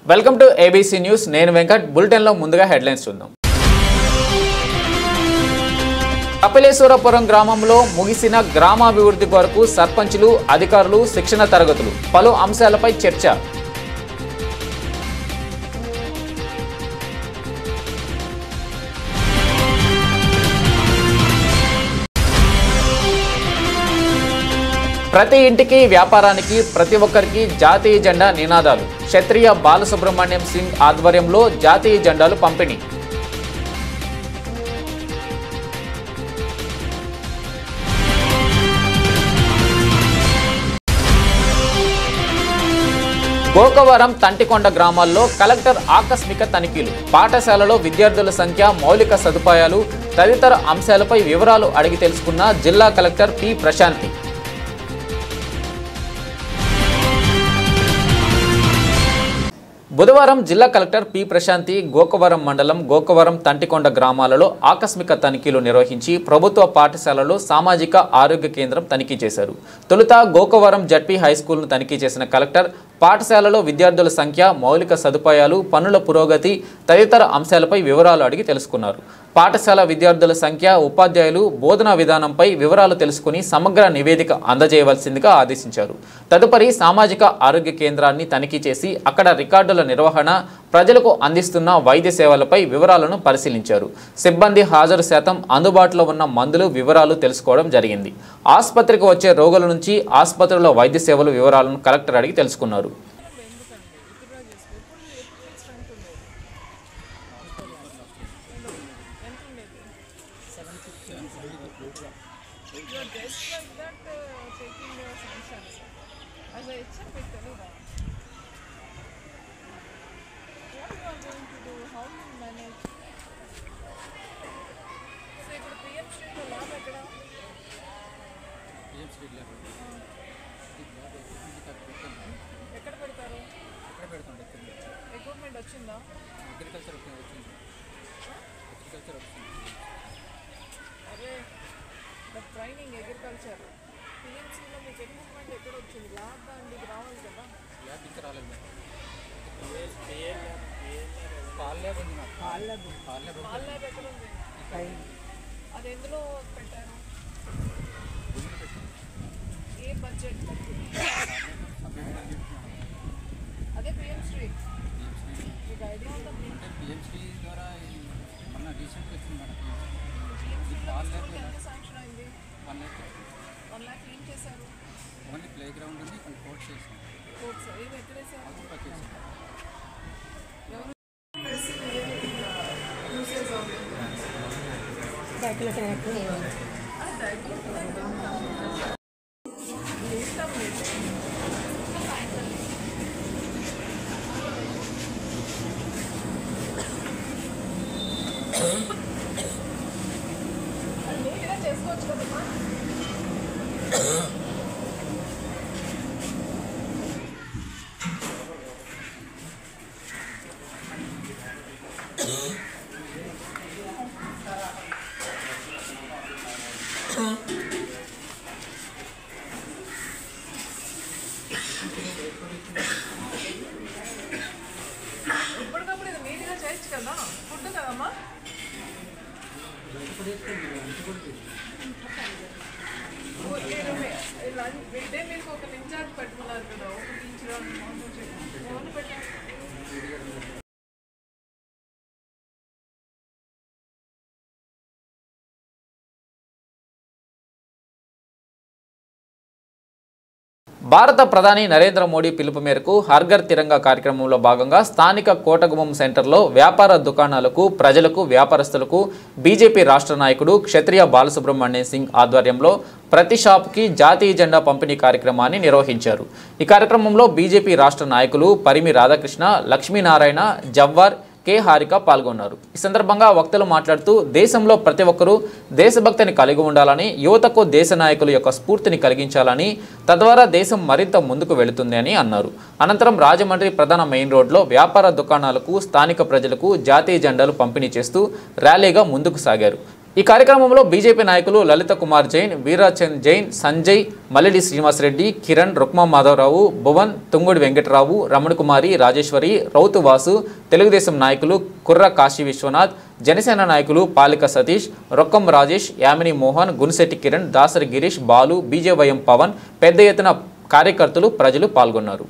Welcome to ABC news. నేను వెంకట్. బులెటిన్లో ముందుగా హెడ్లైన్స్ చూద్దాం. కపిలేశ్వరపురం గ్రామంలో ముగిసిన గ్రామాభివృద్ధి కొరకు సర్పంచులు, అధికారులు శిక్షణ తరగతులు, పలు అంశాలపై చర్చ. ప్రతి ఇంటికి, వ్యాపారానికి, ప్రతి ఒక్కరికి జాతీయ జెండా నినాదాలు. క్షత్రియ బాలసుబ్రహ్మణ్యం సింగ్ ఆధ్వర్యంలో జాతీయ జెండాలు పంపిణీ. గోకవరం, తంటికొండ గ్రామాల్లో కలెక్టర్ ఆకస్మిక తనిఖీలు. పాఠశాలలో విద్యార్థుల సంఖ్య, మౌలిక సదుపాయాలు తదితర అంశాలపై వివరాలు అడిగి తెలుసుకున్న జిల్లా కలెక్టర్ పి ప్రశాంతి. బుధవారం జిల్లా కలెక్టర్ పి ప్రశాంతి గోకవరం మండలం గోకవరం, తంటికొండ గ్రామాలలో ఆకస్మిక తనిఖీలు నిర్వహించి ప్రభుత్వ పాఠశాలలో సామాజిక ఆరోగ్య కేంద్రం తనిఖీ చేశారు. తొలుత గోకవరం జడ్పీ హైస్కూల్ను తనిఖీ చేసిన కలెక్టర్ పాఠశాలలో విద్యార్థుల సంఖ్య, మౌలిక సదుపాయాలు, పనుల పురోగతి తదితర అంశాలపై వివరాలు అడిగి తెలుసుకున్నారు. పాఠశాల విద్యార్థుల సంఖ్య, ఉపాధ్యాయులు, బోధనా విధానంపై వివరాలు తెలుసుకుని సమగ్ర నివేదిక అందజేయవలసిందిగా ఆదేశించారు. తదుపరి సామాజిక ఆరోగ్య కేంద్రాన్ని తనిఖీ చేసి అక్కడ రికార్డుల నిర్వహణ, ప్రజలకు అందిస్తున్న వైద్య సేవలపై వివరాలను పరిశీలించారు. సిబ్బంది హాజరు శాతం, అందుబాటులో ఉన్న మందులు వివరాలు తెలుసుకోవడం జరిగింది. ఆసుపత్రికి వచ్చే రోగుల నుంచి ఆసుపత్రిలో వైద్య సేవల వివరాలను కలెక్టర్ అడిగి తెలుసుకున్నారు. ఎక్కడ పెడతారు? ఎక్విప్మెంట్ వచ్చిందా? అగ్రికల్చర్ వచ్చింది. అరే ట్రైనింగ్ అగ్రికల్చర్ పిఎంసీలో మీకు ఎక్విప్మెంట్ ఎక్కడ వచ్చింది? ల్యాబ్ దానికి రావాలి కదా. ల్యాబ్ ఇంకా రాలేదు. పాల్ ల్యాబ్ ఉంది. పాల్ ల్యాబ్ ఎక్కడ ఉంది? అది ఎందులో పెట్టారు? ఏ బడ్జెట్? అదే పిఎంశ్రీ. మీకు ఐడియా ఉందా? పిఎంశ్రీ ద్వారా మన రీసెంట్గా వచ్చింది. మనకి ఎంత శాంక్షన్ అయింది? 1 lakh క్లీన్ చేశారు. ఓన్లీ ప్లే గ్రౌండ్ ఉంది, కొన్ని కోర్ట్స్ చేశారు. కోర్ట్స్ ఏమి ఎక్కడేసారు? ఎవరు యూసేజ్ అవుతుంది? నీట్గా చేసుకోవచ్చు కదమ్మా. ఇప్పటికప్పుడు ఇది నీట్గా చేయొచ్చు కదా. ఫుడ్ కదమ్మా. మిడ్డే మీకు ఒక ఇన్ఛార్జ్ పెట్టుకున్నారు కదా, ఒక టీచర్ ఎవరు పెట్టారు? భారత ప్రధాని నరేంద్ర మోడీ పిలుపు మేరకు హర్ఘర్ తిరంగా కార్యక్రమంలో భాగంగా స్థానిక కోటగుమ్మం సెంటర్లో వ్యాపార దుకాణాలకు, ప్రజలకు, వ్యాపారస్తులకు బీజేపీ రాష్ట్ర నాయకుడు క్షత్రియ బాలసుబ్రహ్మణ్యం సింగ్ ఆధ్వర్యంలో ప్రతి షాపుకి జాతీయ జెండా పంపిణీ కార్యక్రమాన్ని నిర్వహించారు. ఈ కార్యక్రమంలో బీజేపీ రాష్ట్ర నాయకులు పరిమి రాధాకృష్ణ, లక్ష్మీనారాయణ, జవ్వార్, కె హారిక పాల్గొన్నారు. ఈ సందర్భంగా వక్తలు మాట్లాడుతూ దేశంలో ప్రతి ఒక్కరూ దేశభక్తిని కలిగి ఉండాలని, యువతకు దేశ నాయకుల యొక్క స్ఫూర్తిని కలిగించాలని, తద్వారా దేశం మరింత ముందుకు వెళుతుంది అని అన్నారు. అనంతరం రాజమండ్రి ప్రధాన మెయిన్ రోడ్లో వ్యాపార దుకాణాలకు, స్థానిక ప్రజలకు జాతీయ జెండాలు పంపిణీ చేస్తూ ర్యాలీగా ముందుకు సాగారు. ఈ కార్యక్రమంలో బీజేపీ నాయకులు లలిత కుమార్ జైన్, వీరాచంద్ జైన్, సంజయ్, మల్లెడి శ్రీనివాసరెడ్డి, కిరణ్, రుక్మా మాధవరావు, భువన్, తుంగుడి వెంకటరావు, రమణకుమారి, రాజేశ్వరి, రౌతు వాసు, తెలుగుదేశం నాయకులు కుర్ర కాశీ విశ్వనాథ్, జనసేన నాయకులు పాలిక సతీష్, రొక్కం రాజేష్, యామిని మోహన్, గునిశెట్టి కిరణ్, దాసరి గిరీష్, బాలు, బీజేవైఎం పవన్, పెద్ద ఎత్తున కార్యకర్తలు, ప్రజలు పాల్గొన్నారు.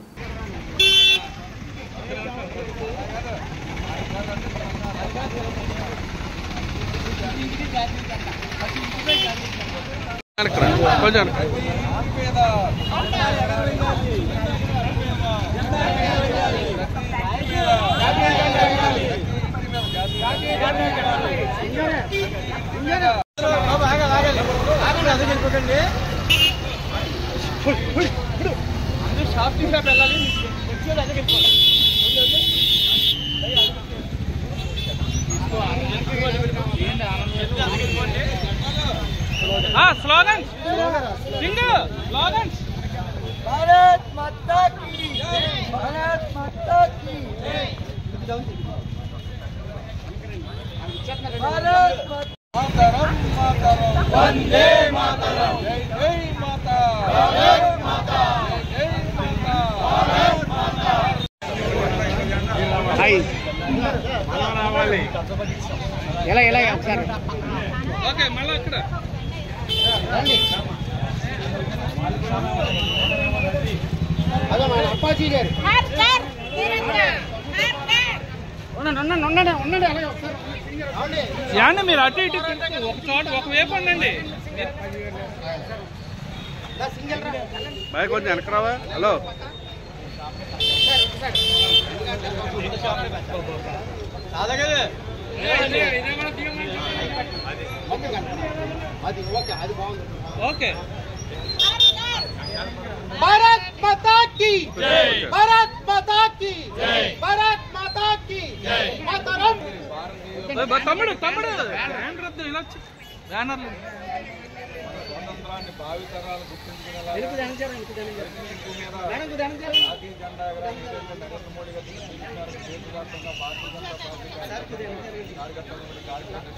స్లోగన్స్ స్లోగన్స్ భారత్ మాతా కీ జై భారత్ మాతా కీ జై భారత్ మాతరం మాతరం వందే మాతరం జై జై మాతా భారత్ మాతా జై జై మాతా భారత్ మాతా హై మళ్ళా రావాలి ఎలా ఒకసారి ఓకే మళ్ళా అక్కడ అప్పాజీ గారు ఉండండి మీరు అటు ఇటు ఒక చోట ఒకవైపు ఉండండి బాయ్ కొంచెం వెనకరావా హలో ఓకే భారత్ మాతా కీ జై భారత్ మాతా కీ జై భారత్ మాతా కీ జై మాతరం తమ్ముడు బ్యానర్లు ఇలా బ్యానర్లు స్వాతంత్రాన్ని భావితరాలు గుర్తించుకునేలా జాతీయ జెండా నరేంద్ర మోడీ గారు తీసుకున్నారు. దేశవ్యాప్తంగా భారతీయ జనతా పార్టీ కార్యకర్తలు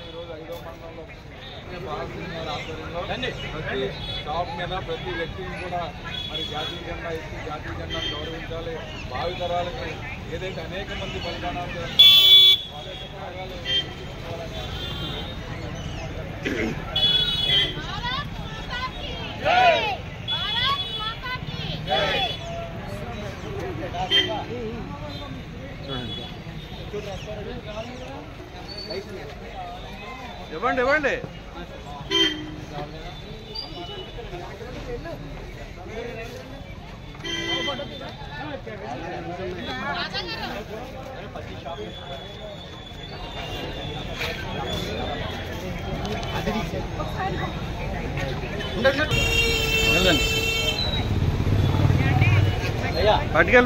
ఈరోజు 5వ మండలంలో ప్రతి షాప్ మీద ప్రతి వ్యక్తిని కూడా మరి జాతీయ జెండా ఇచ్చి జాతీయ జెండాను గౌరవించాలి. భావితరాలకి ఏదైతే అనేక మంది బలిదానాలు చేస్తున్నారు వాళ్ళ యొక్క త్యాగాలు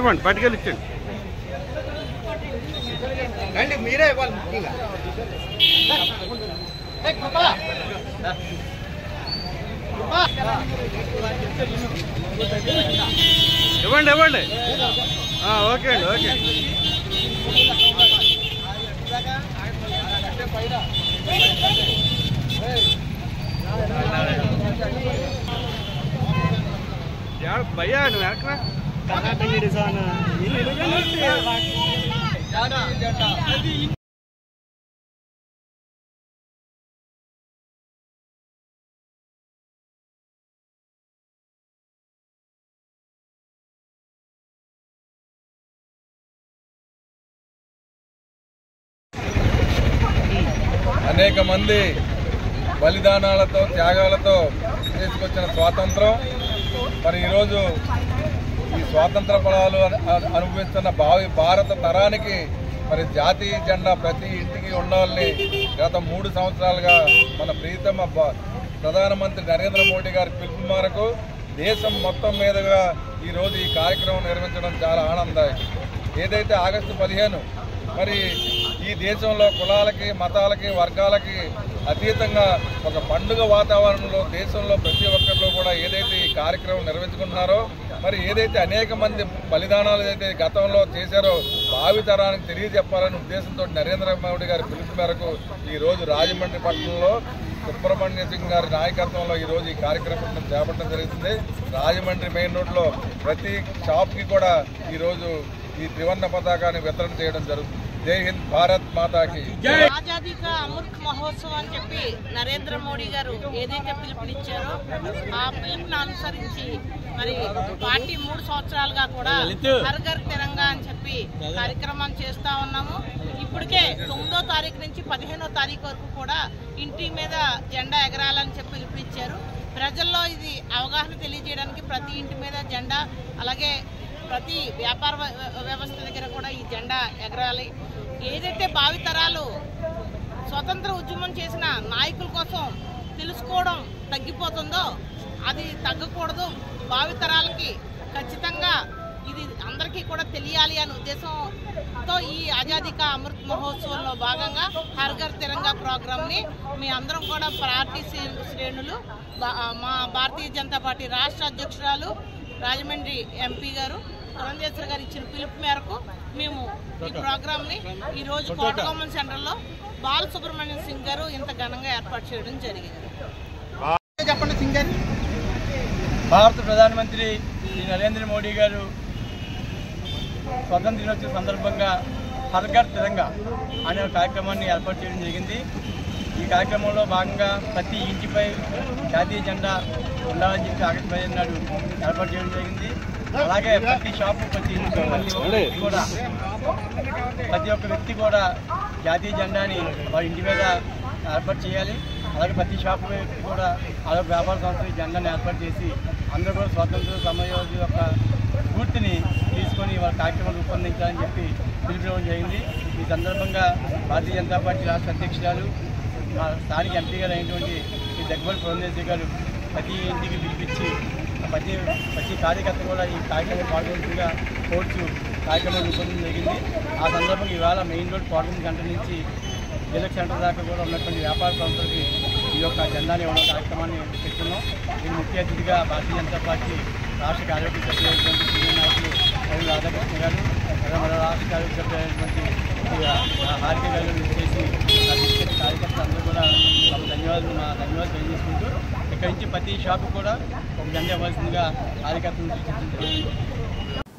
ఇవ్వండి పట్టుకెళ్ళి ఇచ్చండి రండి మీరే ఇవ్వాలి ముఖ్యంగా ఇవ్వండి ఓకే అండి ఓకే భయ్యా నువ్వు ఎక్కడా అనేక మంది బలిదానాలతో త్యాగాలతో తీసుకొచ్చిన స్వాతంత్రం మరి ఈరోజు ఈ స్వాతంత్ర ఫలాలు అనుభవిస్తున్న భారత తరానికి మరి జాతీయ జెండా ప్రతి ఇంటికి ఉండాలని గత 3 సంవత్సరాలుగా మన ప్రీతమ ప్రధానమంత్రి నరేంద్ర మోడీ గారి పిలుపు మేరకు దేశం మొత్తం మీదుగా ఈరోజు ఈ కార్యక్రమం నిర్వహించడం చాలా ఆనందదాయకం. ఏదైతే ఆగస్టు 15 మరి ఈ దేశంలో కులాలకి మతాలకి వర్గాలకి అతీతంగా ఒక పండుగ వాతావరణంలో దేశంలో ప్రతి ఒక్కరిలో కూడా ఏదైతే ఈ కార్యక్రమం నిర్వహించుకుంటున్నారో మరి ఏదైతే అనేక మంది బలిదానాలు అయితే గతంలో చేశారో భావితరానికి తెలియజెప్పాలనే ఉద్దేశంతో నరేంద్ర మోడీ గారి పిలుపు మేరకు ఈరోజు రాజమండ్రి పట్టణంలో సుబ్రహ్మణ్య సింగ్ గారి నాయకత్వంలో ఈరోజు ఈ కార్యక్రమం చేపట్టడం జరుగుతుంది. రాజమండ్రి మెయిన్ రోడ్లో ప్రతి షాప్కి కూడా ఈరోజు ఈ త్రివర్ణ పతాకాన్ని వితరణ చేయడం జరుగుతుంది. జై హింద్, భారత్ మాతాకి ఆజాదీ కా అమృత్ మహోత్సవం అని చెప్పి నరేంద్ర మోడీ గారు ఏదైతే పిలుపునిచ్చారో ఆ పిలుపుని అనుసరించి మరి పార్టీ 3 సంవత్సరాలుగా కూడా హర్ ఘర్ తిరంగా అని చెప్పి కార్యక్రమాన్ని చేస్తా ఉన్నాము. ఇప్పటికే 9వ తారీఖు నుంచి 15వ తారీఖు వరకు కూడా ఇంటి మీద జెండా ఎగరాలని చెప్పి పిలుపునిచ్చారు. ప్రజల్లో ఇది అవగాహన తెలియజేయడానికి ప్రతి ఇంటి మీద జెండా, అలాగే ప్రతి వ్యాపార వ్యవస్థ దగ్గర కూడా ఈ జెండా ఎగరాలి. ఏదైతే భావితరాలు స్వతంత్ర ఉద్యమం చేసిన నాయకుల కోసం తెలుసుకోవడం తగ్గిపోతుందో అది తగ్గకూడదు. భావితరాలకి ఖచ్చితంగా ఇది అందరికీ కూడా తెలియాలి అనే ఉద్దేశంతో ఈ ఆజాదీ కా అమృత్ మహోత్సవంలో భాగంగా హర్ ఘర్ తిరంగా ప్రోగ్రామ్ని మీ అందరం కూడా పార్టీ శ్రేణులు, మా భారతీయ జనతా పార్టీ రాష్ట్ర అధ్యక్షురాలు రాజమండ్రి ఎంపీ గారు పురంధేశ్వరి గారు ఇచ్చిన పిలుపు మేరకు మేము ఈ ప్రోగ్రామ్ని ఈరోజు కోటకొమ్మన్ సెంటర్లో బాలసుబ్రహ్మణ్యం సింగ్ గారు ఇంత ఘనంగా ఏర్పాటు చేయడం జరిగింది. చెప్పండి సింగ్ గారు. భారత ప్రధానమంత్రి శ్రీ నరేంద్ర మోడీ గారు స్వతంత్ర దినోత్సవం సందర్భంగా హర్ ఘర్ తిరంగా అనే కార్యక్రమాన్ని ఏర్పాటు చేయడం జరిగింది. ఈ కార్యక్రమంలో భాగంగా ప్రతి ఇంటిపై జాతీయ జెండా ఉండాలని చెప్పి ఆగస్టు 15 నాడు ఏర్పాటు చేయడం జరిగింది. అలాగే ప్రతి షాపు, ప్రతి ఒక్క వ్యక్తి కూడా జాతీయ జెండాని వారి ఇంటి మీద ఏర్పాటు చేయాలి. అలాగే ప్రతి షాపు కూడా అలాగే వ్యాపార సంస్థలు జెండాని ఏర్పాటు చేసి అందరూ కూడా స్వాతంత్ర సమరయోధుల యొక్క స్ఫూర్తిని తీసుకొని వాళ్ళ కార్యక్రమాలు రూపొందించాలని చెప్పి పిలుపునివ్వడం జరిగింది. ఈ సందర్భంగా భారతీయ జనతా పార్టీ రాష్ట్ర అధ్యక్షురాలు, మా స్థానిక ఎంపీ గారు అయినటువంటి శ్రీ దగ్గుబాటి పురంధేశ్వరి గారు ప్రతి ఇంటికి పిలిపించి ప్రతి కార్యకర్త కూడా ఈ కార్యక్రమం పాల్గొనగా కోర్చు కార్యక్రమం రూపొందడం జరిగింది. ఆ సందర్భంగా ఇవాళ మెయిన్ రోడ్ కోటకొమ్మన్ సెంటర్ నుంచి జిల్లా సెంటర్ దాకా కూడా ఉన్నటువంటి వ్యాపార సంస్థలకి ఈ యొక్క జెండాని ఇవ్వడం కార్యక్రమాన్ని పెట్టుకున్నాం. దీని ముఖ్య అతిథిగా భారతీయ జనతా పార్టీ రాష్ట్ర కార్యవర్గ సభ్యులైనటువంటి సీనియర్ నాయకులు రవి రాధాకృష్ణ గారు, మన రాష్ట్ర కార్యవర్గ సభ్యులైనటువంటి హారిక గారు చేసి కార్యకర్తలు అందరూ కూడా మా ధన్యవాదాలు తెలియజేసుకుంటూ ఇక్కడి నుంచి ప్రతి షాపు కూడా ఒక జెండా ఇవ్వాల్సిందిగా కార్యకర్తలను సూచించారు.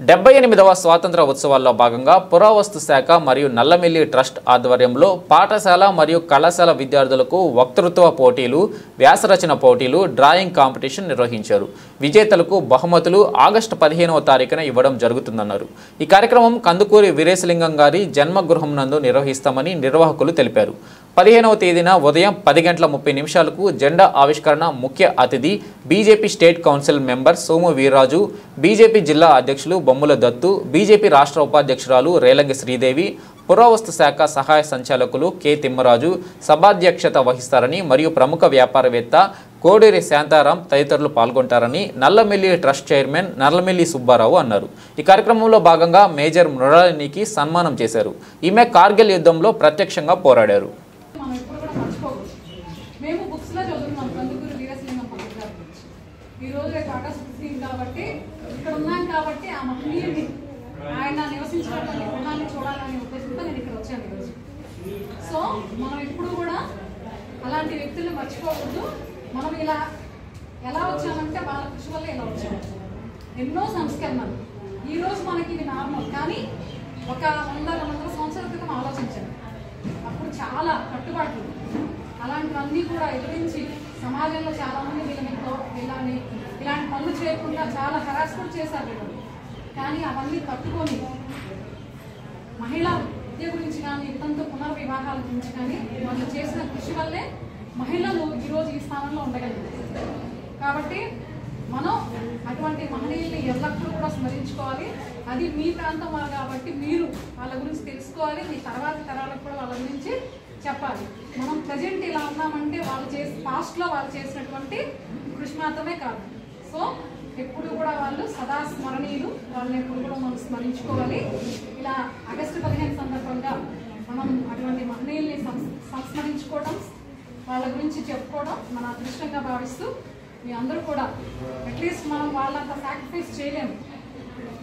78వ స్వాతంత్ర ఉత్సవాల్లో భాగంగా పురావస్తు శాఖ మరియు నల్లమిల్లి ట్రస్ట్ ఆధ్వర్యంలో పాఠశాల మరియు కళాశాల విద్యార్థులకు వక్తృత్వ పోటీలు, వ్యాసరచన పోటీలు, డ్రాయింగ్ కాంపిటీషన్ నిర్వహించారు. విజేతలకు బహుమతులు ఆగస్టు 15వ తారీఖున ఇవ్వడం జరుగుతుందన్నారు. ఈ కార్యక్రమం కందుకూరి వీరేశలింగం గారి జన్మగృహం నందు నిర్వహిస్తామని నిర్వాహకులు తెలిపారు. 15వ తేదీన ఉదయం 10:30 జెండా ఆవిష్కరణ ముఖ్య అతిథి BJP state council member Somu Veerraju, BJP జిల్లా అధ్యక్షులు బొమ్ముల దత్తు, బీజేపీ రాష్ట్ర ఉపాధ్యక్షురాలు రేలంగి శ్రీదేవి, పురావస్తు శాఖ సహాయ సంచాలకులు కె తిమ్మరాజు సభాధ్యక్షత వహిస్తారని మరియు ప్రముఖ వ్యాపారవేత్త కోడేరి శాంతారాం తదితరులు పాల్గొంటారని నల్లమిల్లి ట్రస్ట్ చైర్మన్ నల్లమిల్లి సుబ్బారావు అన్నారు. ఈ కార్యక్రమంలో భాగంగా మేజర్ మృణాలినికి సన్మానం చేశారు. ఈమె కార్గిల్ యుద్ధంలో ప్రత్యక్షంగా పోరాడారు. మేము బుక్స్ లో చదువుతున్నాం కందుకూరి వీరేశలింగం పంతులు గారి గురించి. ఈ రోజు ఆకస్మిక కాబట్టి ఇక్కడ ఉన్నాం కాబట్టి ఆ మహనీయుడిని ఆయన నివసించినటువంటి గుణాన్ని చూడాలనే ఉద్దేశంతో నేను ఇక్కడ వచ్చాను ఈరోజు. సో మనం ఇప్పుడు కూడా అలాంటి వ్యక్తుల్ని మర్చిపోకూడదు. మనం ఇలా ఎలా వచ్చామంటే వాళ్ళ కృషి వల్ల ఇలా వచ్చాము. ఎన్నో సంస్కరణలు ఈరోజు మనకి ఇది నార్మల్, కానీ ఒక 100-200 సంవత్సరాల క్రితం ఆలోచించాను. అప్పుడు చాలా కట్టుబాట్లు, అలాంటివన్నీ కూడా ఎదిరించి సమాజంలో చాలామంది ఇలాంటి పనులు చేయకుండా చాలా హరాస్ కూడా చేశారు వీళ్ళు. కానీ అవన్నీ తట్టుకొని మహిళా విద్య గురించి కానీ వితంతు పునర్వివాహాల గురించి కానీ వాళ్ళు చేసిన కృషి వల్లే మహిళలు ఈరోజు ఈ స్థానంలో ఉండగలిగారు. కాబట్టి మనం అటువంటి మహనీయుల్ని ఎల్లప్పుడూ కూడా స్మరించుకోవాలి. అది మీ ప్రాంతం వారు కాబట్టి మీరు వాళ్ళ గురించి తెలుసుకోవాలి. మీ తర్వాతి తరాలకు కూడా వాళ్ళ గురించి చెప్పాలి. మనం ప్రజెంట్ ఇలా ఉన్నామంటే వాళ్ళు పాస్ట్లో వాళ్ళు చేసినటువంటి కృషి మాత్రమే కాదు. సో ఎప్పుడు కూడా వాళ్ళు సదా స్మరణీయులు, వాళ్ళని ఎప్పుడు కూడా మనం స్మరించుకోవాలి. ఇలా ఆగస్టు 15 సందర్భంగా మనం అటువంటి మహనీయుల్ని సంస్మరించుకోవడం, వాళ్ళ గురించి చెప్పుకోవడం మన అదృష్టంగా భావిస్తూ మీ అందరూ కూడా అట్లీస్ట్ మనం వాళ్ళంత సాక్రిఫైస్ చేయలేము.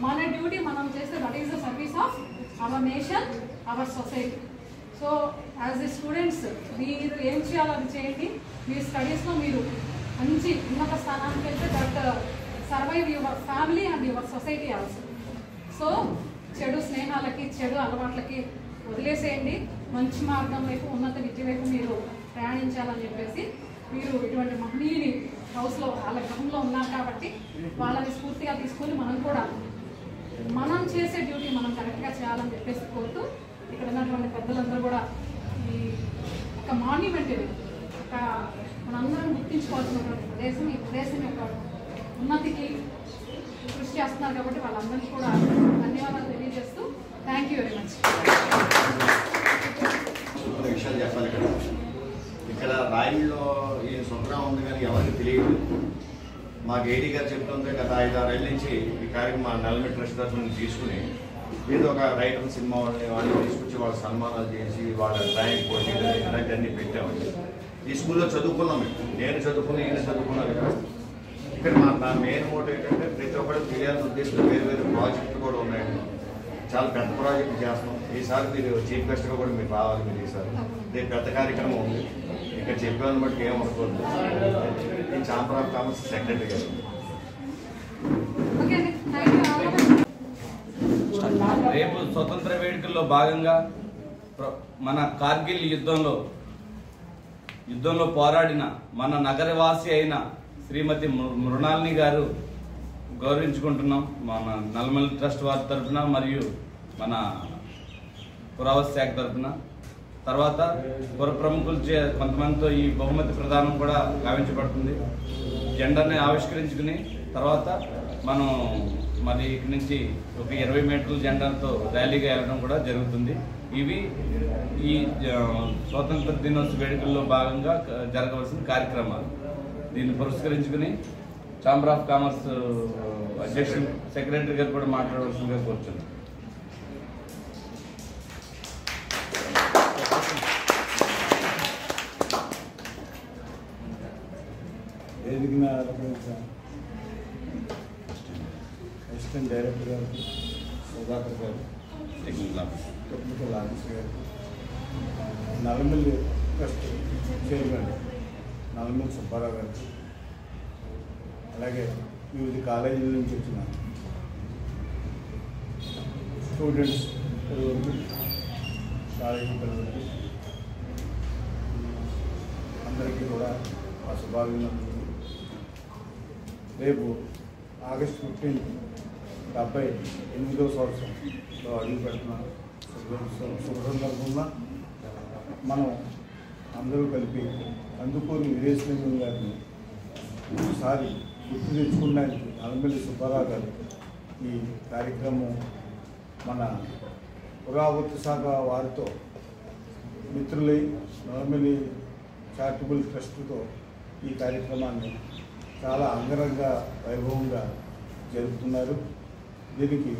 మన డ్యూటీ మనం చేస్తే that is the service of our nation, our society. So as the students మీరు ఏం చేయాలో అది చేయండి. మీ స్టడీస్లో మీరు మంచి ఉన్నత స్థానానికి వెళ్తే that survive your family and your society also. So చెడు స్నేహాలకి చెడు అలవాట్లకి వదిలేసేయండి. మంచి మార్గం వైపు ఉన్నత విద్య వైపు మీరు ప్రయాణించాలని చెప్పేసి మీరు ఇటువంటి మహనీయుని హౌస్లో వాళ్ళ గృహంలో ఉన్నారు కాబట్టి వాళ్ళని స్ఫూర్తిగా తీసుకొని మనం కూడా మనం చేసే డ్యూటీ మనం కరెక్ట్గా చేయాలని చెప్పేసి కోరుతూ ఇక్కడ ఉన్నటువంటి పెద్దలందరూ కూడా ఈ ఒక మాన్యుమెంట్ ఇది ఒక మనందరం గుర్తించుకోవాల్సినటువంటి ప్రదేశం. ఈ ప్రదేశం యొక్క ఉన్నతికి కృషి చేస్తున్నారు కాబట్టి వాళ్ళందరికీ కూడా ధన్యవాదాలు తెలియజేస్తూ థ్యాంక్ యూ వెరీ మచ్. విషయాలు చెప్పాలి ఇక్కడ రాయిల్లో ఈ సుందరం ఉంది కానీ ఎవరికి తెలియదు. మాకు ఏడీ గారు చెప్తుంటే గత 5-6 ఏళ్ళ నుంచి ఈ కార్యక్రమం మా నల్లమిల్లి ట్రస్ట్ తరఫున తీసుకుని ఏదో ఒక రైటర్ సినిమా వాళ్ళని తీసుకొచ్చి వాళ్ళ సన్మానాలు చేసి వాళ్ళ డ్రాయింగ్ పోటీలు ఇలాంటివన్నీ పెట్టామండి. ఈ స్కూల్లో చదువుకున్నాం. నేను చదువుకున్నా, ఈయన చదువుకున్నాను. ఇక్కడ నా మెయిన్ మోటివ్ ఏంటంటే ప్రతి ఒక్కరు తెలియాలని ఉద్దేశంతో వేరు ప్రాజెక్టులు కూడా ఉన్నాయండి. చాలా పెద్ద ప్రాజెక్ట్ చేస్తాం. ఈసారి మీరు చీఫ్ గెస్ట్గా కూడా మీరు రావాలి. మీరు ఈసారి రేపు పెద్ద కార్యక్రమం ఉంది. ఇక్కడ చెప్పాను బట్టి ఏమనుకోవద్దు. ఈ ఛాంబర్ ఆఫ్ కామర్స్ సెక్రటరీ గారు. రేపు స్వతంత్ర వేడుకల్లో భాగంగా మన కార్గిల్ యుద్ధంలో పోరాడిన మన నగరవాసి అయిన శ్రీమతి మృణాలిని గారు గౌరవించుకుంటున్నాం మన నల్లమల్లి ట్రస్ట్ వారి తరఫున మరియు మన పురావస్తు శాఖ తరఫున. తర్వాత పుర ప్రముఖులు కొంతమందితో ఈ బహుమతి ప్రదానం కూడా గావించబడుతుంది. జెండాని ఆవిష్కరించుకుని తర్వాత మనం మరి ఇక్కడి నుంచి ఒక 20 మీటర్ల జెండాతో ర్యాలీగా వెళ్ళడం కూడా జరుగుతుంది. ఇవి ఈ స్వాతంత్ర దినోత్సవ వేడుకల్లో భాగంగా జరగవలసిన కార్యక్రమాలు. దీన్ని పురస్కరించుకుని ఛాంబర్ ఆఫ్ కామర్స్ అధ్యక్షులు సెక్రటరీ గారు కూడా మాట్లాడవలసిందిగా కోరుచున్నాను. అసిస్టెంట్ డైరెక్టర్ గారు సుధాకర్ గారు, టెక్నికల్ ఆఫీసర్ గారు, నల్లమల్లి ట్రస్ట్ చైర్మన్ నల్లమల్లి సుబ్బారావు గారు, అలాగే వివిధ కాలేజీల నుంచి వచ్చిన స్టూడెంట్స్ కాలేజీ పిల్లలకి అందరికీ కూడా ఆ శుభాభినందనలు. రేపు ఆగస్టు 15 78వ సంవత్సరంలో అడుగు పెడుతున్నాను. శుభ సందర్భంగా మనం అందరూ కలిపి కందుకూరి వీరేశలింగం గారిని ఒకసారి గుర్తు తెచ్చుకోవడానికి నల్లమల్లి సుబ్బారావు గారు ఈ కార్యక్రమం మన పురావస్తు శాఖ వారితో మిత్రులై నల్లమల్లి చారిటబుల్ ట్రస్ట్తో ఈ కార్యక్రమాన్ని చాలా అంగరంగ వైభవంగా జరుపుతున్నారు. దీనికి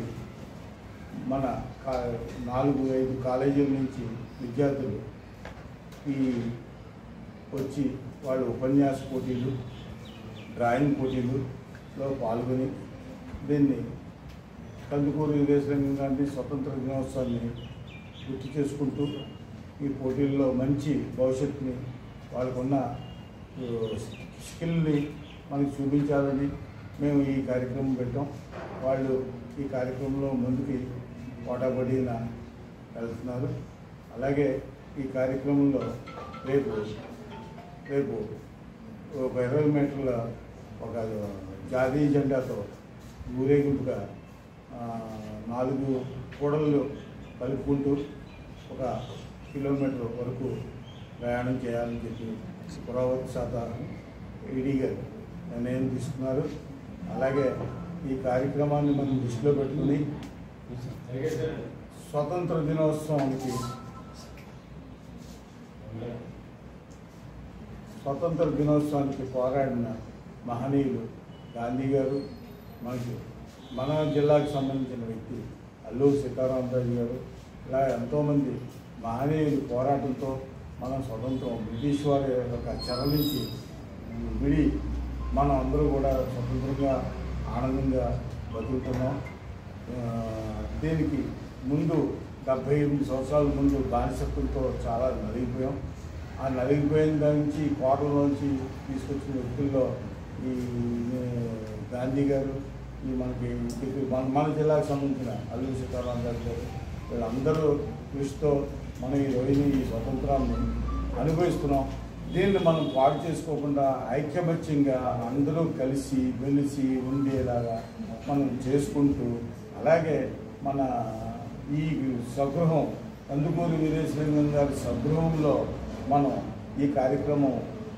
మన 4-5 కాలేజీల నుంచి విద్యార్థులు వచ్చి వాళ్ళు ఉపన్యాస పోటీలు, డ్రాయింగ్ పోటీలులో పాల్గొని దీన్ని కందుకూరి వీరేశలింగం గారి స్వతంత్ర దినోత్సవాన్ని గుర్తు చేసుకుంటూ ఈ పోటీల్లో మంచి భవిష్యత్తుని వాళ్ళకున్న స్కిల్ని మనకి చూపించాలని మేము ఈ కార్యక్రమం పెట్టాం. వాళ్ళు ఈ కార్యక్రమంలో ముందుకి పోటాపడిన వెళ్తున్నారు. అలాగే ఈ కార్యక్రమంలో రేపు ఒక 20 మీటర్ల ఒక జాతీయ జెండాతో ఊరేగింపుగా 4 కూడళ్ళు కలుపుకుంటూ 1 కిలోమీటర్ వరకు ప్రయాణం చేయాలని చెప్పి పురావస్తు శాఖ ఈడీ గారు నిర్ణయం తీసుకున్నారు. అలాగే ఈ కార్యక్రమాన్ని మనం దృష్టిలో పెట్టుకుని స్వతంత్ర దినోత్సవానికి పోరాడిన మహనీయులు గాంధీ గారు, మన జిల్లాకు సంబంధించిన వ్యక్తి అల్లూరి సీతారామరాజు గారు, ఇలా ఎంతోమంది మహనీయులు పోరాటంతో మనం స్వతంత్రం బ్రిటిష్ వారి యొక్క చెర నుంచి విడి మనం అందరూ కూడా స్వతంత్రంగా ఆనందంగా బతుకుతున్నాం. దీనికి ముందు 78 సంవత్సరాల ముందు బానిసత్వంతో చాలా నలిగిపోయాం. ఆ నలిగిపోయిన దాని నుంచి కోటలోంచి తీసుకొచ్చిన వ్యక్తుల్లో ఈ గాంధీ గారు, ఈ మనకి మన జిల్లాకు సంబంధించిన అల్లూరి సీతారామరాజు గారు, వీళ్ళందరూ కృషితో మనం ఈ స్వతంత్రాన్ని అనుభవిస్తున్నాం. దీన్ని మనం పాడు చేసుకోకుండా ఐక్యమత్యంగా అందరూ కలిసి వెలిసి ఉండేలాగా మనం చేసుకుంటూ, అలాగే మన ఈ స్వగృహం కందుకూరి వీరేశలింగం గారి స్వగృహంలో మనం ఈ కార్యక్రమం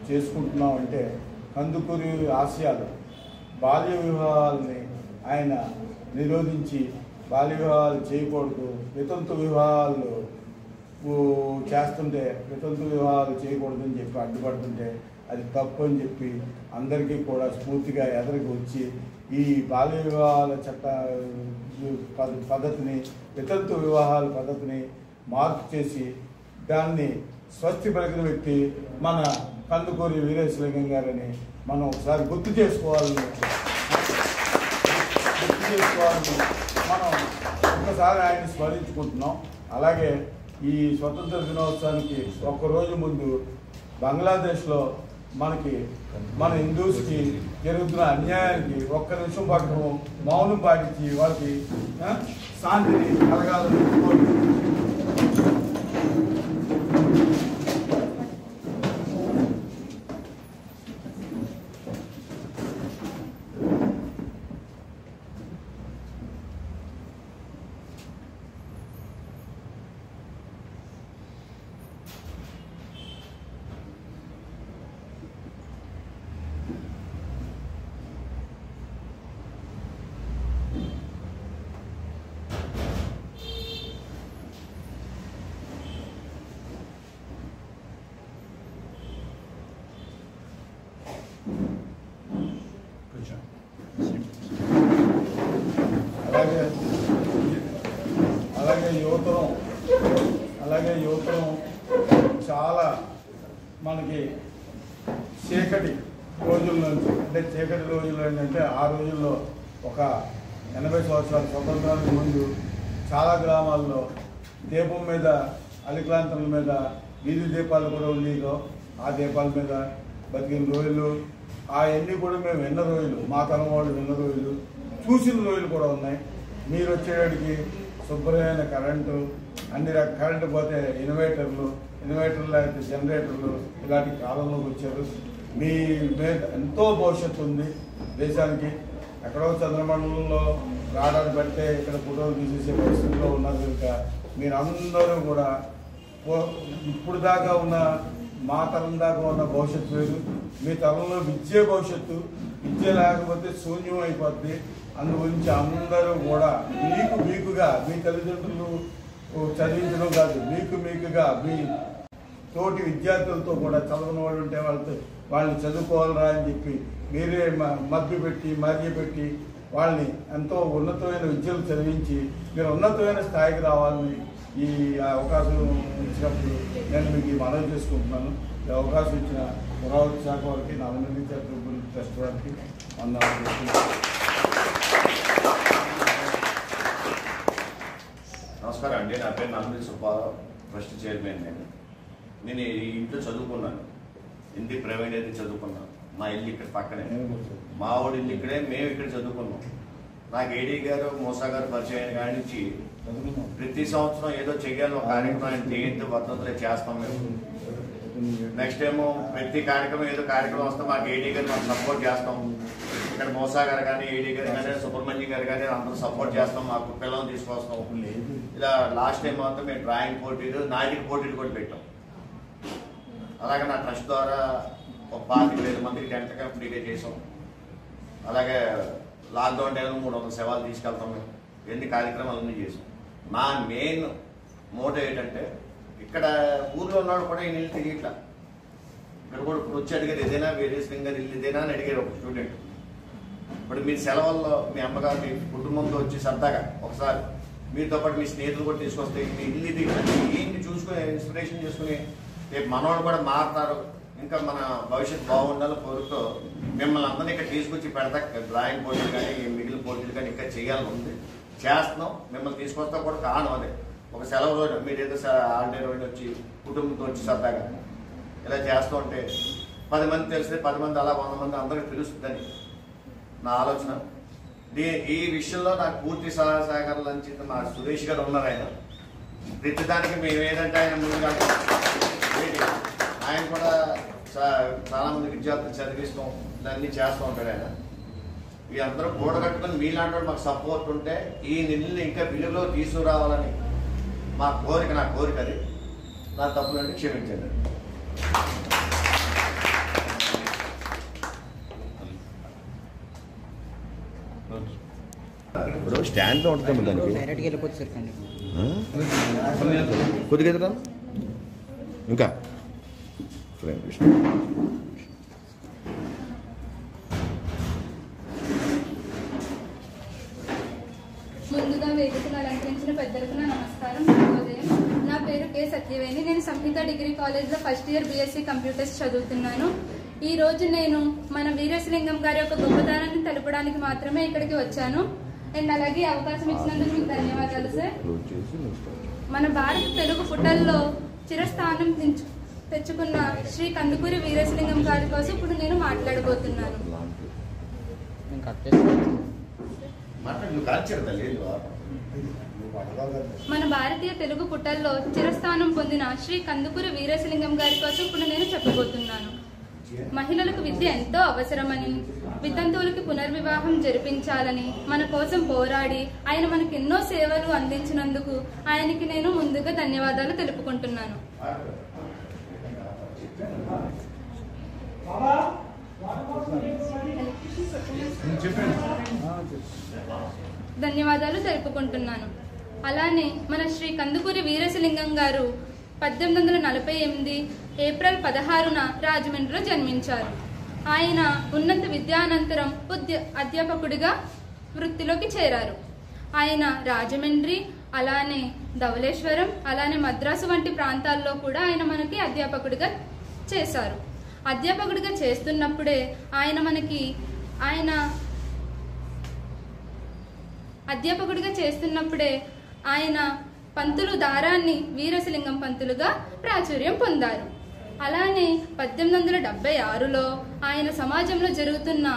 చేసుకుంటున్నాం. అంటే కందుకూరి ఆశయాలు బాల్య వివాహాలని ఆయన నిరోధించి బాల్య వివాహాలు చేయకూడదు, వితంతు వివాహాలు చేస్తుంటే వితంతు వివాహాలు చేయకూడదని చెప్పి అడ్డుపడుతుంటే అది తప్పు అని చెప్పి అందరికీ కూడా స్ఫూర్తిగా ఎదరికి వచ్చి ఈ బాల్య వివాహాల చట్ట పద్ధతిని, వితంతు వివాహాల పద్ధతిని మార్పు చేసి దాన్ని స్వస్తి పలికిన వ్యక్తి మన కందుకూరి వీరేశలింగం గారని మనం ఒకసారి గుర్తు చేసుకోవాలని మనం ఒకసారి ఆయన స్మరించుకుంటున్నాం. అలాగే ఈ స్వతంత్ర దినోత్సవానికి ఒక్కరోజు ముందు బంగ్లాదేశ్లో మన హిందూస్కి జరుగుతున్న అన్యాయానికి ఒక్క నిమిషం పాటు మౌనం పాటించి వాళ్ళకి శాంతిని కలగాలని కోరుకుంటున్నాం. అలాగే యువతరం చాలా మనకి చీకటి రోజుల నుంచి, అంటే చీకటి రోజులు ఏంటంటే ఆ రోజుల్లో ఒక 80 సంవత్సరాల స్వతంత్రానికి ముందు చాలా గ్రామాల్లో దీపం మీద, అలిక్లాంతల మీద వీధి దీపాలు కూడా ఉండేదో ఆ దీపాల మీద బతికిన రోజులు, అవన్నీ కూడా మేము విన్న రోజులు, మా తరం వాళ్ళు విన్న రోజులు, చూసిన రోజులు కూడా ఉన్నాయి. మీరు వచ్చేటికి శుభ్రమైన కరెంటు, అన్ని కరెంటు పోతే ఇన్వర్టర్లు అయితే జనరేటర్లు, ఇలాంటి కాలంలోకి వచ్చారు. మీ మీద ఎంతో భవిష్యత్తు ఉంది దేశానికి. ఎక్కడో చంద్రమండలంలో రావడానికి పెడితే ఇక్కడ ఫోటోలు తీసేసే పరిస్థితిలో ఉన్నారు కనుక మీరందరూ కూడా ఇప్పుడు దాకా ఉన్న మా తరం దాకా ఉన్న భవిష్యత్తు వేరు, మీ తరంలో విద్య భవిష్యత్తు, విద్య లేకపోతే శూన్యం అయిపోద్ది. అందుగురించి అందరూ కూడా మీకుగా మీ తల్లిదండ్రులు చదివించడం కాదు, మీకుగా మీ తోటి విద్యార్థులతో కూడా చదవని వాళ్ళు ఉంటే వాళ్ళని చదువుకోవాలరా అని చెప్పి మీరే మర్చిపెట్టి వాళ్ళని ఎంతో ఉన్నతమైన విద్యలు చదివించి మీరు ఉన్నతమైన స్థాయికి రావాలని ఈ అవకాశం ఇచ్చినప్పుడు నేను మీకు మనవి చేసుకుంటున్నాను. ఈ అవకాశం ఇచ్చిన పురావస్తు శాఖ వారికి, నల్లమల్లి చారిటబుల్ ట్రస్ట్ వారికి నమస్కారం అండి. నా పేరు నల్లమల్లి సుబ్బారావు, ట్రస్ట్ చైర్మన్. నేను ఈ ఇంట్లో చదువుకున్నాను, హిందీ ప్రైవేట్ అయితే చదువుకున్నాను. మా ఇల్లు ఇక్కడ పక్కనే, మా వాడి ఇల్లు ఇక్కడే, మేము ఇక్కడ చదువుకున్నాం. నాకు ఏడీ గారు, మూసా గారు పరిచయం అయిన కాడి నుంచి ప్రతి సంవత్సరం ఏదో చెయ్యాలి ఒక కార్యక్రమం, జయంతి పద్ధతులే చేస్తాం మేము. నెక్స్ట్ ఏమో ప్రతి కార్యక్రమం ఏదో కార్యక్రమం వస్తే మాకు ఏడీ గారు మనం సపోర్ట్ చేస్తాం. ఇక్కడ మూసా గారు కానీ, ఏడీ గారు కానీ, సుబ్రహ్మణ్యం గారు కానీ అందరూ సపోర్ట్ చేస్తాం. మాకు పిల్లలు తీసుకొస్తాం. ఇలా లాస్ట్ టైం మాత్రం మేము డ్రాయింగ్ పోటీలు, నాటిక పోటీలు కూడా పెట్టాం. అలాగే నా ట్రస్ట్ ద్వారా ఒక 25,000 మందికి టెంట్ క్యాంప్ ఫ్రీగా చేసాం. అలాగే లాక్డౌన్ టైంలో 300 శవాలు తీసుకెళ్తాం. మేము ఎన్ని కార్యక్రమాలన్నీ చేసాం. నా మెయిన్ మోటో ఏంటంటే ఇక్కడ ఊర్లో ఉన్నాడు కూడా ఈ నీళ్ళు తిరిగిట్లా. ఇక్కడ కూడా ఇప్పుడు వచ్చి అడిగారు ఏదైనా వీరేశలింగం గారు ఇల్లు ఇదేనా అని అడిగారు ఒక స్టూడెంట్. ఇప్పుడు మీ సెలవుల్లో మీ అమ్మగారు మీ కుటుంబంతో వచ్చి సరదాగా ఒకసారి మీతో పాటు మీ స్నేహితులు కూడా తీసుకొస్తే మీ ఇల్లు ఇది ఏంటి చూసుకుని ఇన్స్పిరేషన్ చేసుకుని రేపు మనవాళ్ళు కూడా మారుతారు, ఇంకా మన భవిష్యత్తు బాగుండాలి కోరుతూ మిమ్మల్ని అందరినీ ఇక్కడ తీసుకొచ్చి పెడతా. డ్రాయింగ్ పోటీలు కానీ మిగిలిన పోటీలు కానీ ఇంకా చేయాలని ఉంది, చేస్తున్నాం. మిమ్మల్ని తీసుకొస్తా కూడా కారణం అదే. ఒక సెలవు రోజు మీరేదో హాలిడే రోజు వచ్చి కుటుంబంతో వచ్చి సరదాగా ఇలా చేస్తూ ఉంటే 10 మంది తెలిస్తే 10 మంది అలా 100 మంది అందరికీ తెలుస్తుందని నా ఆలోచన. ఈ విషయంలో నాకు పూర్తి సలహా సహకారాలు అందించిన మా సురేష్ గారు ఉన్నారు. ఆయన ప్రతిదానికి మేము ఏదంటే ఆయన ముందుగా ఆయన కూడా చాలామంది విద్యార్థులు చదివిస్తాం, అన్నీ చేస్తూ ఉంటాడు ఆయన. వీళ్ళందరూ కూడగట్టుకుని మీలాంటి వాళ్ళు మాకు సపోర్ట్ ఉంటే ఈ నిధుల్ని ఇంకా విలువలో తీసుకురావాలని మా కోరిక, నా కోరిక అది. నా తప్పులంటే క్షమించండి. ఇప్పుడు స్టాండ్లో ఉంటుంది దానికి కొద్దిగా ఎదురా ఇంకా ముందుగా వేదికను అలంకరించిన పెద్దలకు నా నమస్కారం. ఉదయం నా పేరు కె సత్యవేణి. నేను సంహిత డిగ్రీ కాలేజ్లో ఫస్ట్ ఇయర్ బీఎస్సీ కంప్యూటర్స్ చదువుతున్నాను. ఈ రోజు నేను మన వీరేశలింగం గారి యొక్క గొప్పతనాన్ని తెలపడానికి మాత్రమే ఇక్కడికి వచ్చాను. అండ్ అలాగే అవకాశం ఇచ్చినందుకు మీకు ధన్యవాదాలు సార్. మన భారత తెలుగు పుటల్లో చిరస్థానం తెచ్చుకున్న శ్రీ కందుకూరి వీరేశలింగం గారి కోసం ఇప్పుడు నేను మాట్లాడబోతున్నాను. మన భారతీయ తెలుగు పుటల్లో చిరస్థానం పొందిన శ్రీ కందుకూరి వీరేశలింగం గారి కోసం ఇప్పుడు నేను చెప్పబోతున్నాను. మహిళలకు విద్య ఎంతో అవసరమని, వితంతువులకి పునర్వివాహం జరిపించాలని మన కోసం పోరాడి ఆయన మనకు ఎన్నో సేవలు అందించినందుకు ఆయనకి నేను ముందుగా ధన్యవాదాలు తెలుపుకుంటున్నాను. అలానే మన శ్రీ కందుకూరి వీరేశలింగం గారు 1848 ఏప్రిల్ 16న రాజమండ్రిలో జన్మించారు. ఆయన ఉన్నత విద్యానంతరం అధ్యాపకుడిగా వృత్తిలోకి చేరారు. ఆయన రాజమండ్రి, అలానే ధవళేశ్వరం, అలానే మద్రాసు వంటి ప్రాంతాల్లో కూడా ఆయన మనకి అధ్యాపకుడిగా చేశారు. అధ్యాపకుడిగా చేస్తున్నప్పుడే ఆయన పంతులు దారాన్ని వీరేశలింగం పంతులుగా ప్రాచుర్యం పొందారు. అలానే 1876లో ఆయన సమాజంలో జరుగుతున్న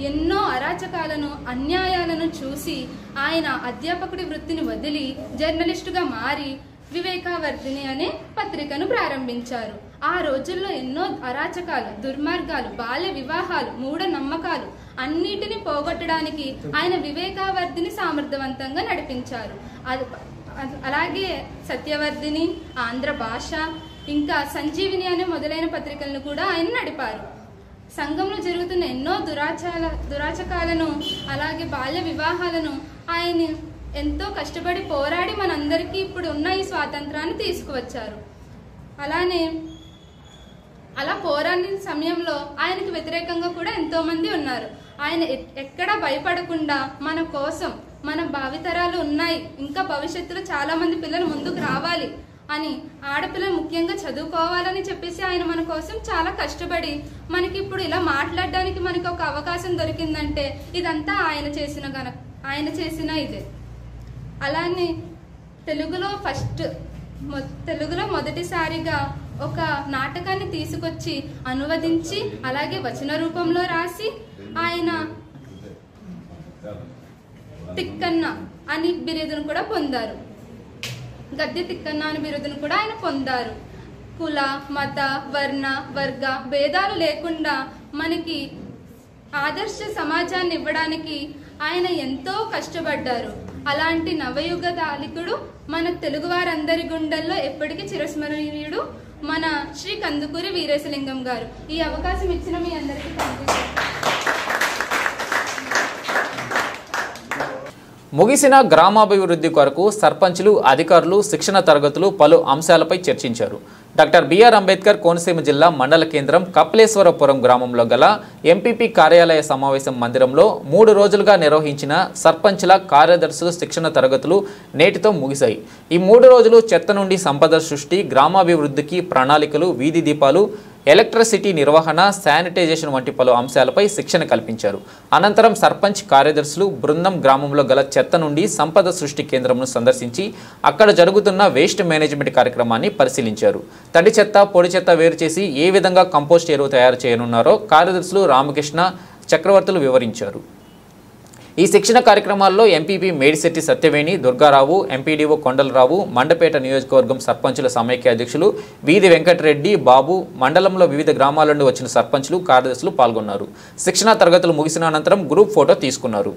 ఎన్నో అరాచకాలను, అన్యాయాలను చూసి ఆయన అధ్యాపకుడి వృత్తిని వదిలి జర్నలిస్టుగా మారి వివేకావర్ధిని అనే పత్రికను ప్రారంభించారు. ఆ రోజుల్లో ఎన్నో అరాచకాలు, దుర్మార్గాలు, బాల్య వివాహాలు, మూఢనమ్మకాలు అన్నిటిని పోగొట్టడానికి ఆయన వివేకావర్ధిని సమర్థవంతంగా నడిపించారు. అలాగే సత్యవర్ధిని, ఆంధ్ర భాష, ఇంకా సంజీవిని అనే మొదలైన పత్రికలను కూడా ఆయన నడిపారు. సంఘంలో జరుగుతున్న ఎన్నో దురాచకాలను, అలాగే బాల్య వివాహాలను ఆయన ఎంతో కష్టపడి పోరాడి మనందరికీ ఇప్పుడు ఉన్న ఈ స్వాతంత్రాన్ని తీసుకువచ్చారు. అలా పోరాడిన సమయంలో ఆయనకు వ్యతిరేకంగా కూడా ఎంతో మంది ఉన్నారు. ఆయన ఎక్కడా భయపడకుండా మన కోసం, మన భావితరాలు ఉన్నాయి, ఇంకా భవిష్యత్తులో చాలా మంది పిల్లలు ముందుకు రావాలి అని, ఆడపిల్లలు ముఖ్యంగా చదువుకోవాలని చెప్పేసి ఆయన మన కోసం చాలా కష్టపడి మనకి ఇప్పుడు ఇలా మాట్లాడడానికి మనకి ఒక అవకాశం దొరికిందంటే ఇదంతా ఆయన చేసిన ఇదే. అలానే తెలుగులో మొదటిసారిగా ఒక నాటకాన్ని తీసుకొచ్చి అనువదించి, అలాగే వచన రూపంలో రాసి ఆయన తిక్కన్న అని బిరుదును కూడా పొందారు. గద్య తిక్కన్న అని బిరుదును కూడా ఆయన పొందారు. కుల, మత, వర్ణ, వర్గ భేదాలు లేకుండా మనకి ఆదర్శ సమాజాన్ని ఇవ్వడానికి ఆయన ఎంతో కష్టపడ్డారు. అలాంటి నవయుగ దాలికుడు మన తెలుగు వారందరి గుండెల్లో ఎప్పటికీ చిరస్మరణీయుడు మన శ్రీ కందుకూరి వీరేశలింగం గారు. ఈ అవకాశం ఇచ్చిన మీ అందరికీ ముగిసిన గ్రామాభివృద్ధి కొరకు సర్పంచులు, అధికారులు శిక్షణ తరగతులు పలు అంశాలపై చర్చించారు. డాక్టర్ బిఆర్ అంబేద్కర్ కోనసీమ జిల్లా మండల కేంద్రం కపిలేశ్వరపురం గ్రామంలో గల ఎంపీపీ కార్యాలయ సమావేశం మందిరంలో 3 రోజులుగా నిర్వహించిన సర్పంచుల, కార్యదర్శుల శిక్షణ తరగతులు నేటితో ముగిశాయి. ఈ 3 రోజులు చెత్త నుండి సంపద సృష్టి, గ్రామాభివృద్ధికి ప్రణాళికలు, వీధి దీపాలు, ఎలక్ట్రిసిటీ నిర్వహణ, శానిటైజేషన్ వంటి పలు అంశాలపై శిక్షణ కల్పించారు. అనంతరం సర్పంచ్, కార్యదర్శులు బృందం గ్రామంలో గల చెత్త నుండి సంపద సృష్టి కేంద్రంను సందర్శించి అక్కడ జరుగుతున్న వేస్ట్ మేనేజ్మెంట్ కార్యక్రమాన్ని పరిశీలించారు. తడి చెత్త, పొడి చెత్త వేరు చేసి ఏ విధంగా కంపోస్ట్ ఎరువు తయారు చేయనున్నారో కార్యదర్శులు రామకృష్ణ, చక్రవర్తులు వివరించారు. ఈ శిక్షణ కార్యక్రమాల్లో ఎంపీపీ మేడిశెట్టి సత్యవేణి, దుర్గారావు, ఎంపీడీఓ కొండలరావు, మండపేట నియోజకవర్గం సర్పంచుల సమైక్య అధ్యక్షులు వీధి వెంకటరెడ్డి, బాబు, మండలంలో వివిధ గ్రామాల నుండి వచ్చిన సర్పంచులు, కార్యదర్శులు పాల్గొన్నారు. శిక్షణా తరగతులు ముగిసిన అనంతరం గ్రూప్ ఫోటో తీసుకున్నారు.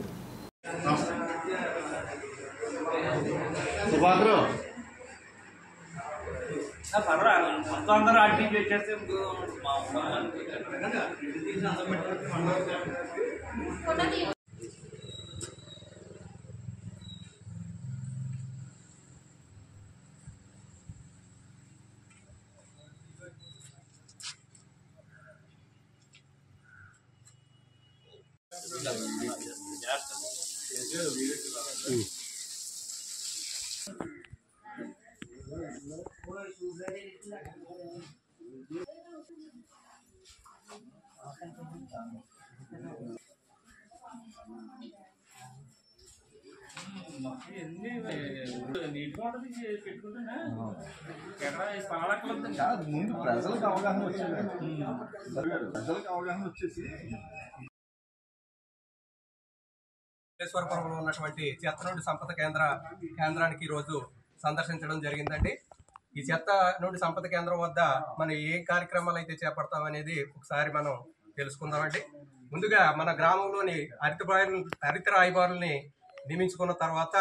ముందు ప్రజలకు అవగాహన వచ్చేసి మల్లేశ్వరపురంలో ఉన్నటువంటి చెత్త నుండి సంపద కేంద్రానికి ఈరోజు సందర్శించడం జరిగిందండి. ఈ చెత్త నుండి సంపద కేంద్రం వద్ద మనం ఏ కార్యక్రమాలు అయితే చేపడతాం అనేది ఒకసారి మనం తెలుసుకుందామండి. ముందుగా మన గ్రామంలోని హరిత రాయబారుల్ని నియమించుకున్న తర్వాత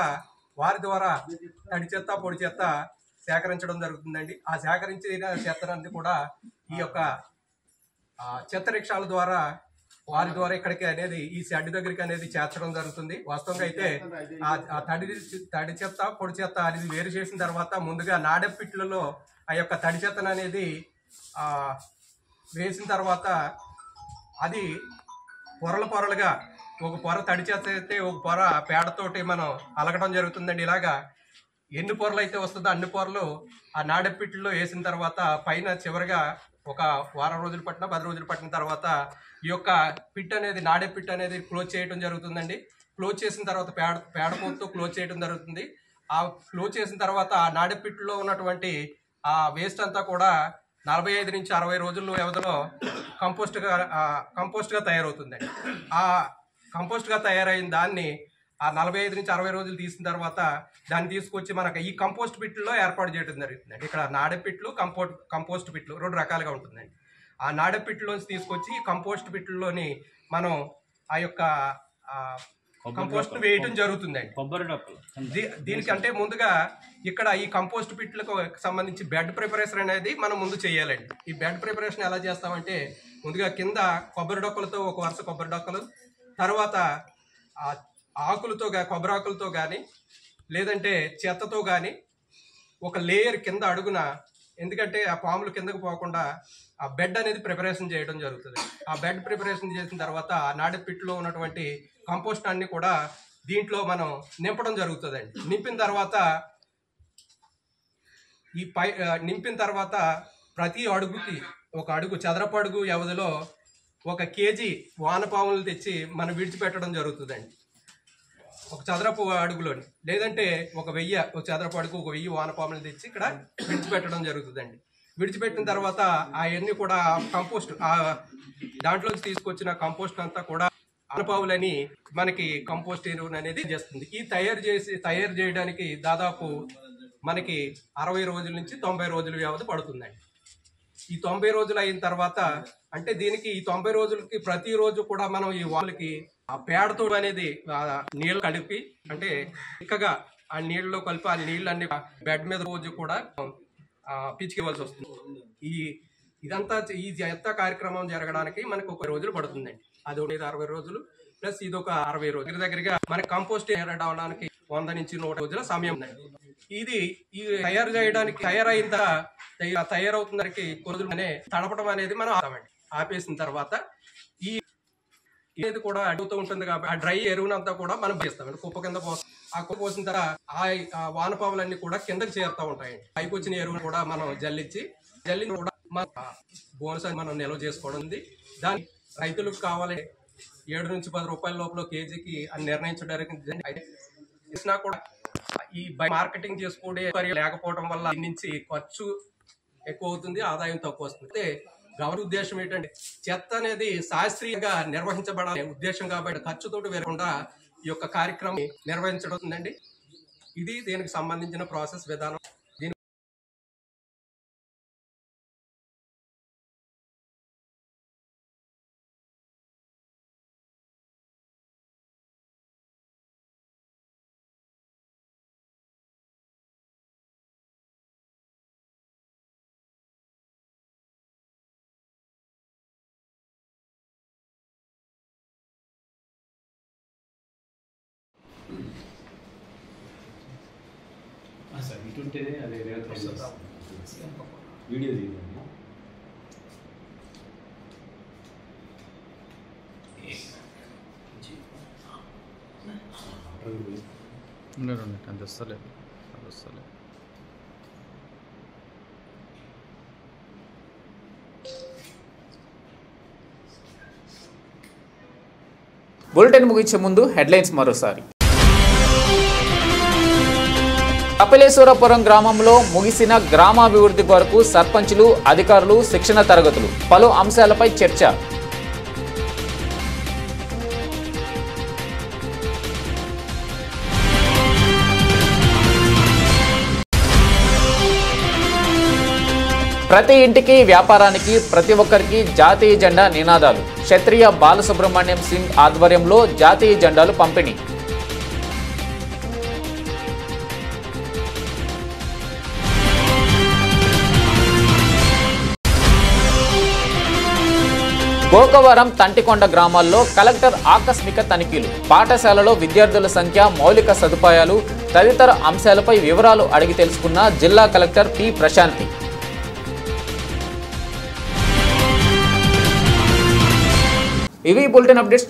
వారి ద్వారా తడి చెత్త, పొడి చెత్త సేకరించడం జరుగుతుందండి. ఆ సేకరించిన చెత్తనంతా కూడా ఈ యొక్క చెత్త రిక్షాల ద్వారా వారి ద్వారా ఇక్కడికి అనేది ఈ షెడ్ దగ్గరికి అనేది చేర్చడం జరుగుతుంది. వాస్తవంగా అయితే ఆ తడి చెత్త, పొడి చెత్త అనేది వేరు చేసిన తర్వాత ముందుగా నాడెప్పిట్లలో ఆ యొక్క తడి చెత్తను అనేది వేసిన తర్వాత అది పొరలుగా ఒక పొర తడి చెత్త అయితే ఒక పొర పేడతోటి మనం అలగడం జరుగుతుందండి. ఇలాగా ఎన్ని పొరలు అయితే వస్తుందో అన్ని పొరలు ఆ నాడెప్పిట్లో వేసిన తర్వాత పైన చివరిగా ఒక వారం రోజులు పట్టిన 10 రోజులు పట్టిన తర్వాత ఈ యొక్క పిట్ అనేది నాడే పిట్ అనేది క్లోజ్ చేయడం జరుగుతుందండి. క్లోజ్ చేసిన తర్వాత పేడపోతూ క్లోజ్ చేయడం జరుగుతుంది. ఆ క్లోజ్ చేసిన తర్వాత ఆ నాడే పిట్లో ఉన్నటువంటి ఆ వేస్ట్ అంతా కూడా 45 నుంచి 60 రోజుల వ్యవధిలో కంపోస్ట్గా తయారవుతుందండి. ఆ కంపోస్ట్గా తయారైన దాన్ని ఆ 45 నుంచి 60 రోజులు తీసిన తర్వాత దాన్ని తీసుకొచ్చి మనకు ఈ కంపోస్ట్ పిట్లో ఏర్పాటు చేయడం జరుగుతుందండి. ఇక్కడ నాడే పిట్లు, కంపోస్ట్ పిట్లు 2 రకాలుగా ఉంటుందండి. ఆ నాడే పిట్లోంచి తీసుకొచ్చి కంపోస్ట్ పిట్లోని మనం ఆ యొక్క కంపోస్ట్ వేయటం జరుగుతుందండి. దీనికంటే ముందుగా ఇక్కడ ఈ కంపోస్ట్ పిట్లకు సంబంధించి బెడ్ ప్రిపరేషన్ అనేది మనం ముందు చేయాలండి. ఈ బెడ్ ప్రిపరేషన్ ఎలా చేస్తామంటే ముందుగా కింద కొబ్బరి డొక్కలతో ఒక వరుస కొబ్బరి డొక్కలు, తర్వాత ఆకులతో కొబ్బరి ఆకులతో కానీ లేదంటే చెత్తతో కానీ ఒక లేయర్ కింద అడుగున, ఎందుకంటే ఆ పాములు కిందకు పోకుండా ఆ బెడ్ అనేది ప్రిపరేషన్ చేయడం జరుగుతుంది. ఆ బెడ్ ప్రిపరేషన్ చేసిన తర్వాత ఆ నాడి పిట్లో ఉన్నటువంటి కంపోస్ట్ అన్ని కూడా దీంట్లో మనం నింపడం జరుగుతుందండి. నింపిన తర్వాత ప్రతి అడుగుకి ఒక అడుగు చదరపు అడుగు వ్యవధిలో 1 కేజీ వానపాములు తెచ్చి మనం విడిచిపెట్టడం జరుగుతుందండి. ఒక చదరపు అడుగులోని లేదంటే ఒక చదరపు అడుగు 1000 వానపాములు తెచ్చి ఇక్కడ విడిచిపెట్టడం జరుగుతుందండి. విడిచిపెట్టిన తర్వాత అవన్నీ కూడా కంపోస్ట్ దాంట్లోంచి తీసుకొచ్చిన కంపోస్ట్ అంతా కూడా వానపాములని మనకి కంపోస్ట్ ఎరువును అనేది చేస్తుంది. ఈ తయారు చేయడానికి దాదాపు మనకి 60 రోజుల నుంచి 90 రోజుల వ్యవధి పడుతుందండి. ఈ 90 రోజులు అయిన తర్వాత అంటే దీనికి ఈ 90 రోజులకి ప్రతిరోజు కూడా మనం ఈ వాళ్ళకి ఆ పేడతో అనేది నీళ్ళు కలిపి అంటే చిక్కగా ఆ నీళ్ళలో కలిపి ఆ నీళ్ళన్ని బెడ్ మీద రోజు కూడా పిచ్చికివ్వాల్సి వస్తుంది. ఇదంతా ఈ చెత్త కార్యక్రమం జరగడానికి మనకు 1 రోజులు పడుతుందండి. అది 60 రోజులు ప్లస్ ఇది ఒక 60 రోజులు దగ్గరగా మనకి కంపోస్ట్ అవడానికి 100 నుంచి 100 రోజుల సమయం ఉందండి. ఇది తయారవుతుందరికి కొద్దిగానే తడపడం అనేది మనం ఆపేసిన తర్వాత ఇది కూడా అడుగుతూ ఉంటుంది కాబట్టి ఆ డ్రై ఎరువునంతా కూడా మనం వేస్తామండి. కుప్ప కింద పోస్తాం. ఆ కుప్ప పోసిన తర్వాత ఆ వానపాములన్నీ కూడా కిందకి చేరుతూ ఉంటాయండి. పైకి వచ్చిన ఎరువును కూడా మనం జల్లించి కూడా మన బోనస్ మనం నిల్వ చేసుకోవడం ఉంది. దాని రైతులకు కావాలంటే 7 నుంచి 10 రూపాయల లోపల కేజీకి అని నిర్ణయించడం ఇచ్చినా కూడా ఈ మార్కెటింగ్ చేసుకోవడే లేకపోవడం వల్ల దీని నుంచి ఖర్చు ఎక్కువ అవుతుంది, ఆదాయం తక్కువ వస్తుంది. గవర్నమెంట్ ఉద్దేశం ఏంటంటే చెత్త అనేది శాస్త్రీయంగా నిర్వహించబడాలనే ఉద్దేశం కాబట్టి ఖర్చుతోటి వేరకుండా ఈ యొక్క కార్యక్రమం నిర్వహించబడుతుందండి. ఇది దీనికి సంబంధించిన ప్రాసెస్ విధానం. సార్ ఇటుంటేనే అదే వీడియో తీయమ్మా. అది వస్తలేదు. బులెటిన్ ముగించే ముందు హెడ్లైన్స్ మరోసారి. కపిలేశ్వరపురం గ్రామంలో ముగిసిన గ్రామాభివృద్ధి కొరకు సర్పంచులు, అధికారులు శిక్షణ తరగతులు, పలు అంశాలపై చర్చ. ప్రతి ఇంటికి, వ్యాపారానికి, ప్రతి ఒక్కరికి జాతీయ జెండా నినాదాలు. క్షత్రియ బాలసుబ్రహ్మణ్యం సింగ్ ఆధ్వర్యంలో జాతీయ జెండాలు పంపిణీ. గోకవరం, తంటికొండ గ్రామాల్లో కలెక్టర్ ఆకస్మిక తనిఖీలు. పాఠశాలలో విద్యార్థుల సంఖ్య, మౌలిక సదుపాయాలు తదితర అంశాలపై వివరాలు అడిగి తెలుసుకున్న జిల్లా కలెక్టర్ పి ప్రశాంతి. ఇవి బులెటిన్ అప్డేట్స్.